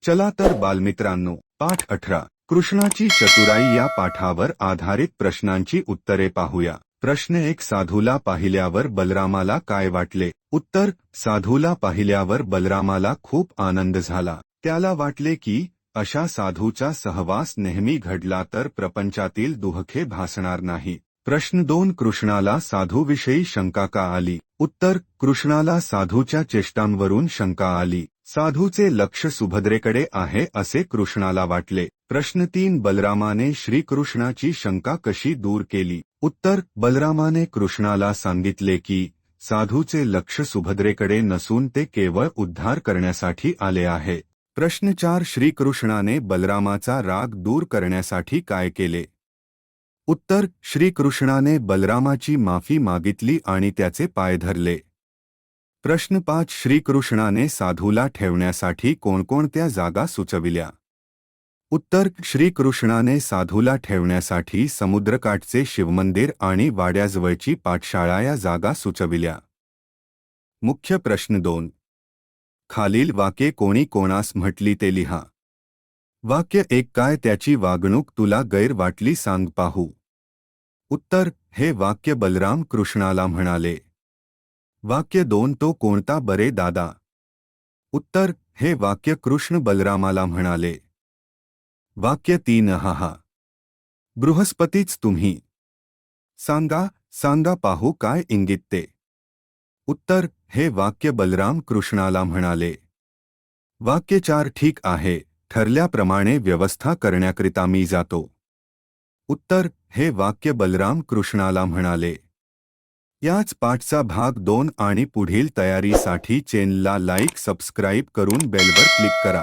चला तर बालमित्रांनो, पाठ 18 कृष्णाची चतुराई या पाठावर आधारित प्रश्नांची उत्तरे पाहूया। प्रश्न 1 साधूला पाहिल्यावर बलरामाला काय वाटले? उत्तर साधूला पाहिल्यावर बलरामाला खूप आनंद झाला। त्याला वाटले की अशा साधूचा सहवास नेहमी घडला तर प्रपंचातील दुःखे भासणार नाही। प्रश्न 2 कृष्णाला साधूविषयी शंका का आली? उत्तर कृष्णाला साधूच्या चेष्टांवरून शंका आली। साधूचे लक्ष सुभद्रेकडे आहे असे कृष्णाला वाटले। प्रश्न 3 बलरामाने श्रीकृष्णाची शंका कशी दूर केली? उत्तर बलरामाने कृष्णाला सांगितले की साधूचे लक्ष सुभद्रेकडे नसून ते केवळ उद्धार करण्यासाठी आले आहे। प्रश्न 4 श्रीकृष्णाने बलरामाचा राग दूर करण्यासाठी काय केले? उत्तर श्रीकृष्णाने बलरामाची माफी मागितली आणि त्याचे पाय धरले। प्रश्न 5 श्रीकृष्णाने साधूला ठेवण्यासाठी कोणकोणत्या जागा सुचविल्या? उत्तर श्रीकृष्णाने साधूला ठेवण्यासाठी समुद्रकाठचे शिवमंदिर आणि वाड्याजवळची पाठशाळा या जागा सुचविल्या। मुख्य प्रश्न 2 खालील वाक्ये कोणी कोणास म्हटली ते लिहा। वाक्य 1 काय त्याची वागणूक तुला गैर वाटली सांग पाहू। उत्तर हे वाक्य बलराम कृष्णाला म्हणाले। वाक्य 2 तो कोणता बरे दादा? उत्तर हे वाक्य कृष्ण बलरामाला म्हणाले। वाक्य 3 हा बृहस्पतीच तुम्ही सांगा सांगा पाहू काय इंगित ते? उत्तर हे वाक्य बलराम कृष्णाला म्हणाले। वाक्य 4 ठीक आहे ठरल्याप्रमाणे व्यवस्था करण्याकरिता मी जातो। उत्तर हे वाक्य बलराम कृष्णाला म्हणाले। याच पाठचा भाग 2 आणि पुढील तयारीसाठी चॅनलला लाईक सबस्क्राईब करून बेलवर क्लिक करा।